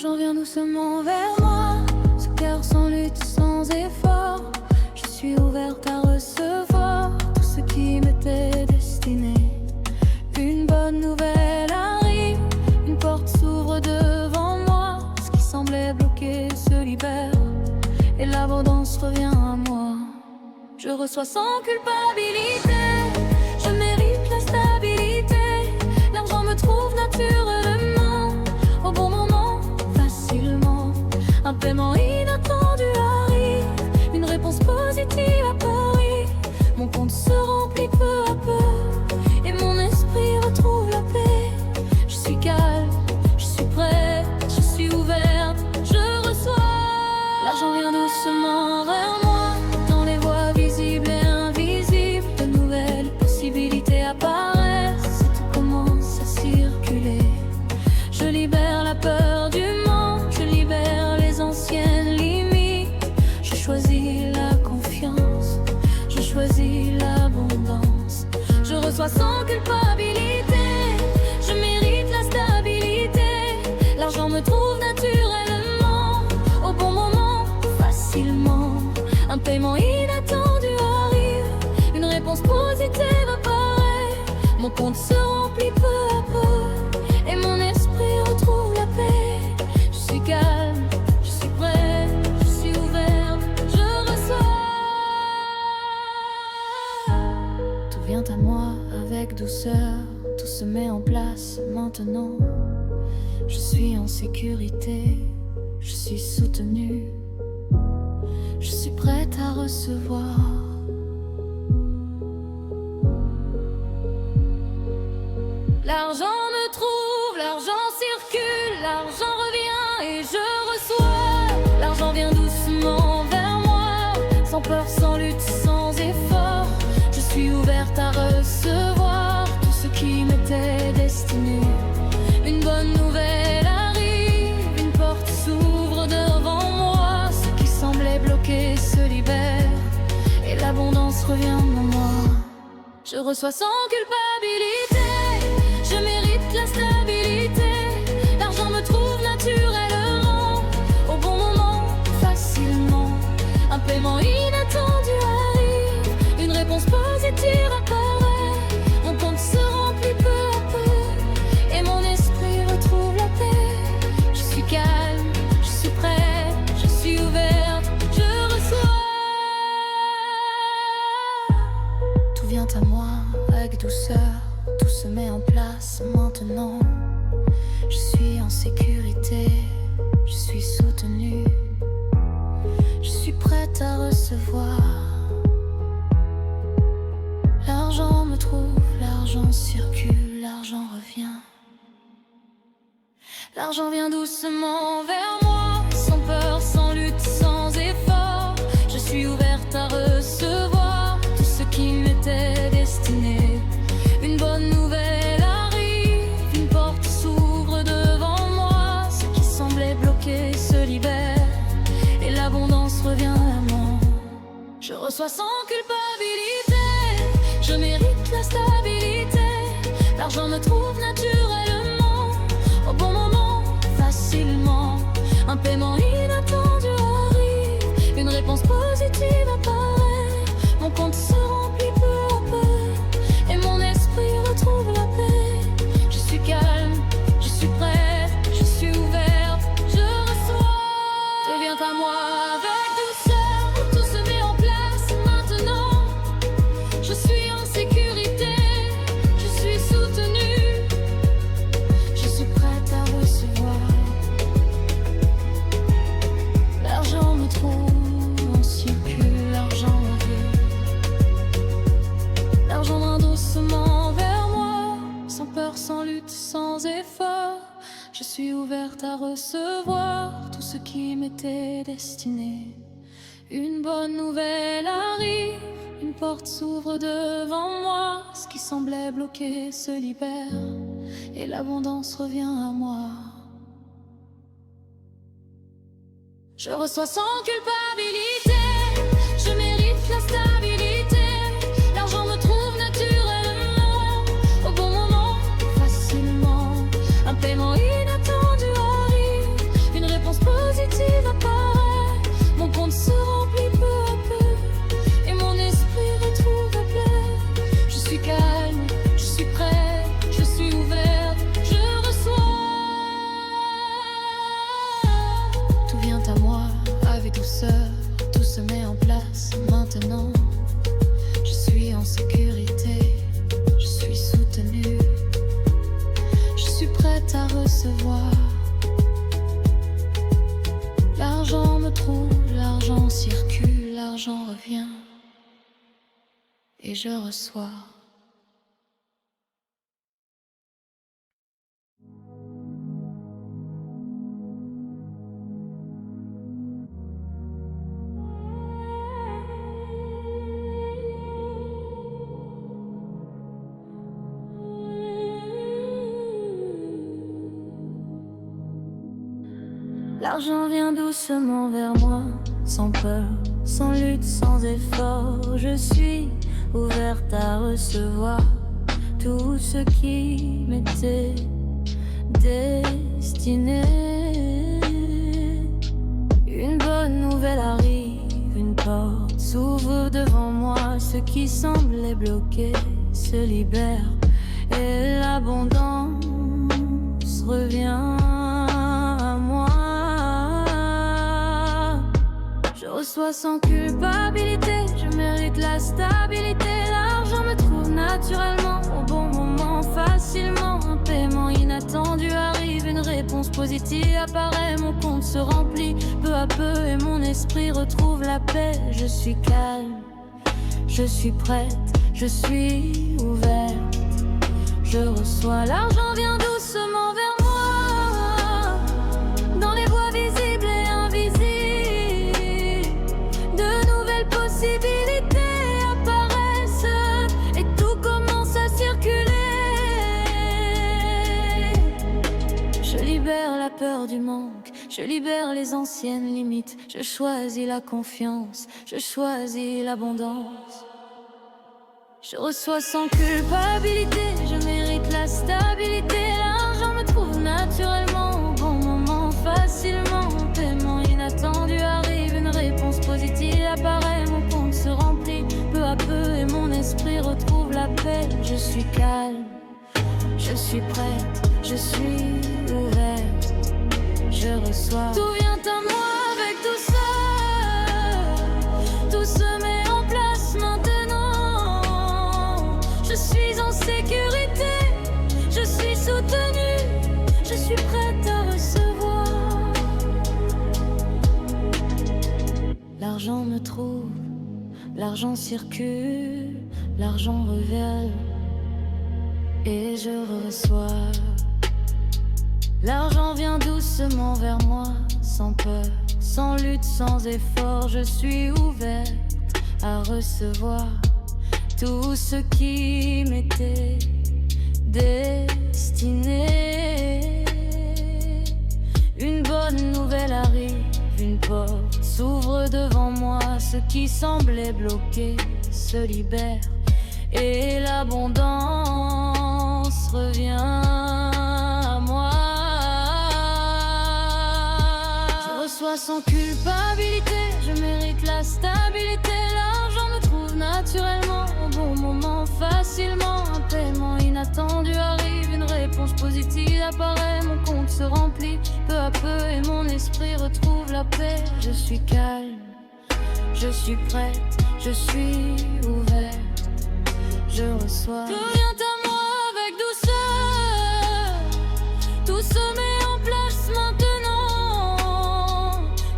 L'argent vient doucement vers moi, ce cœur sans lutte, sans effort. Je suis ouverte à recevoir tout ce qui m'était destiné. Une bonne nouvelle arrive, une porte s'ouvre devant moi. Ce qui semblait bloqué se libère et l'abondance revient à moi. Je reçois sans culpabilité, je mérite la stabilité. L'argent me trouve naturellement, au bon moment, facilement. Un paiement inattendu arrive, une réponse positive apparaît. Mon compte se remplit peu à peu et mon esprit retrouve la paix. Je suis calme, je suis prête, je suis ouverte, je reçois. L'argent vient doucement vers moi, dans les voies visibles et invisibles. De nouvelles possibilités apparaissent, tout commence à circuler. Je libère la peur du manque, je libère les anciennes limites. Je choisis la confiance, je choisis l'abondance. Je reçois sans culpabilité, je mérite la stabilité. L'argent me trouve naturellement, au bon moment, facilement. Un paiement inattendu arrive, une réponse positive apparaît. Mon compte se remplit peu à peu et mon esprit retrouve la paix. Je suis calme, je suis prête, je suis ouverte, je reçois. Tout vient à moi avec douceur, tout se met en place maintenant. Je suis en sécurité, je suis soutenue, je suis prête à recevoir. L'argent me trouve, l'argent circule, l'argent revient et je reçois. L'argent vient doucement vers moi, sans peur, sans lutte, sans effort. Je suis ouverte à recevoir tout ce qui m'était destiné. Une bonne nouvelle arrive, une porte s'ouvre devant moi. Ce qui semblait bloqué se libère et l'abondance revient en moi. Je reçois sans culpabilité, je mérite la stabilité. L'argent me trouve naturellement, au bon moment, facilement. Un paiement inattendu arrive, une réponse positive apparaît. Mon compte se remplit peu à peu et mon esprit retrouve la paix. Je suis calme, je suis prête, je suis ouverte, je reçois. Tout vient à moi avec douceur, tout se met en place maintenant. Je suis en sécurité, je suis soutenue, je suis prête à recevoir. L'argent me trouve, l'argent circule, l'argent revient. L'argent vient doucement vers moi, sans peur, sans lutte, sans effort. Je suis ouverte à recevoir tout ce qui m'était destiné. Une bonne nouvelle arrive, une porte s'ouvre devant moi. Ce qui semblait bloqué se libère et l'abondance revient à moi. Je reçois sans culpabilité, je mérite la stabilité. L'argent me trouve naturellement, au bon moment, facilement. Un paiement inattendu arrive, une réponse positive apparaît. Mon compte se remplit peu à peu et mon esprit retrouve la paix. Je suis calme, je suis prête, je suis ouverte, je reçois. Tout vient à moi avec douceur, tout se met en place maintenant. Je suis en sécurité, je suis soutenue, je suis prête à recevoir. L'argent me trouve, on circule, l'argent revient. L'argent vient doucement vers moi, sans peur, sans lutte, sans effort. Je suis ouverte à recevoir tout ce qui m'était destiné. Une bonne nouvelle arrive, une porte s'ouvre devant moi. Ce qui semblait bloqué se libère et l'abondance revient à moi. Je reçois sans culpabilité, je mérite la stabilité. L'argent me trouve naturellement, au bon moment, facilement. Un paiement inattendu arrive, et je reçois. L'argent vient doucement vers moi, sans peur, sans lutte, sans effort. Je suis ouverte à recevoir tout ce qui m'était destiné. Une bonne nouvelle arrive, une porte s'ouvre devant moi. Ce qui semblait bloqué se libère et l'abondance revient. Je reçois sans culpabilité, je mérite la stabilité. L'argent me trouve naturellement, au bon moment, facilement. Un paiement inattendu arrive, une réponse positive apparaît. Mon compte se remplit peu à peu et mon esprit retrouve la paix. Je suis calme, je suis prête, je suis ouverte. Je reçois, l'argent vient doucement vers moi, dans les voies visibles et invisibles. Possibilités apparaissent et tout commence à circuler. Je libère la peur du manque, je libère les anciennes limites. Je choisis la confiance, je choisis l'abondance. Je reçois sans culpabilité, je mérite la stabilité. L'argent me trouve naturellement, au bon moment, facilement. Un paiement inattendu arrive, une réponse positive apparaît. Mon compte se remplit peu à peu et mon esprit retrouve la paix. Je suis calme, je suis prête, je suis ouverte. Je reçois, tout vient à moi avec douceur. Tout se met en place maintenant. Je suis en sécurité, je suis soutenue, je suis prête à recevoir. L'argent me trouve, l'argent circule, l'argent revient et je reçois. L'argent vient doucement vers moi, sans peur, sans lutte, sans effort. Je suis ouverte à recevoir tout ce qui m'était destiné. Une bonne nouvelle arrive, une porte s'ouvre devant moi. Ce qui semblait bloqué se libère et l'abondance revient à moi. Je reçois sans culpabilité, je mérite la stabilité. L'argent me trouve naturellement, au bon moment, facilement. Un paiement inattendu arrive, une réponse positive apparaît. Mon compte se remplit peu à peu et mon esprit retrouve la paix. Je suis calme, je suis prête, je suis ouverte. Je reçois, tout vient à moi avec douceur. Tout se met en place maintenant.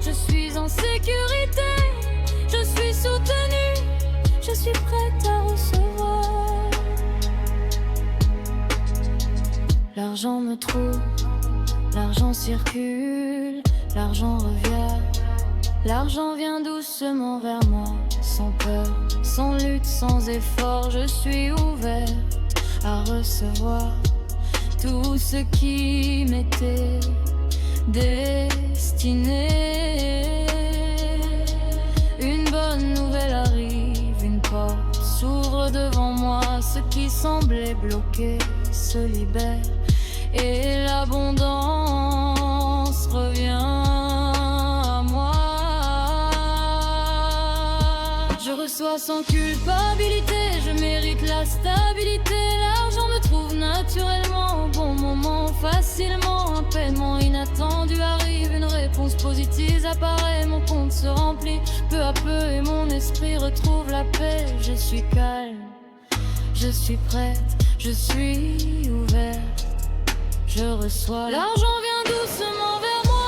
Je suis en sécurité, je suis soutenue, je suis prête à recevoir. L'argent me trouve, l'argent circule, l'argent revient. L'argent vient doucement vers moi, sans peur, sans lutte, sans effort. Je suis ouverte à recevoir tout ce qui m'était destiné. Une bonne nouvelle arrive, une porte s'ouvre devant moi. Ce qui semblait bloqué se libère et l'abondance revient à moi. Je reçois sans culpabilité, je mérite la stabilité. L'argent me trouve naturellement, au bon moment, facilement. Un paiement inattendu arrive, une réponse positive apparaît. Mon compte se remplit peu à peu et mon esprit retrouve la paix. Je suis calme, je suis prête, je suis ouverte. Je reçois, l'argent vient doucement vers moi,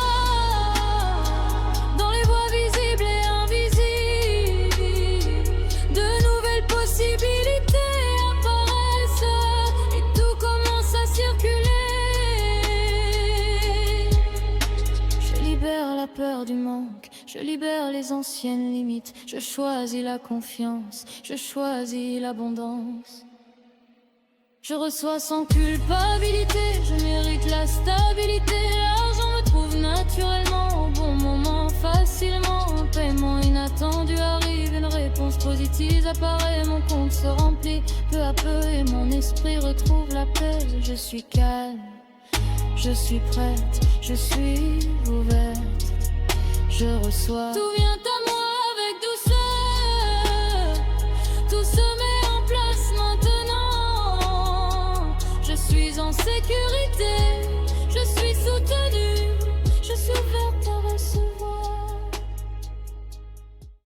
dans les voies visibles et invisibles. De nouvelles possibilités Je libère les anciennes limites, je choisis la confiance, je choisis l'abondance. Je reçois sans culpabilité, je mérite la stabilité. L'argent me trouve naturellement au bon moment, facilement. Un paiement inattendu arrive, une réponse positive apparaît, mon compte se remplit peu à peu et mon esprit retrouve la paix. Je suis calme, je suis prête, je suis ouverte. Je reçois, tout vient à moi avec douceur, tout se met en place maintenant. Je suis en sécurité,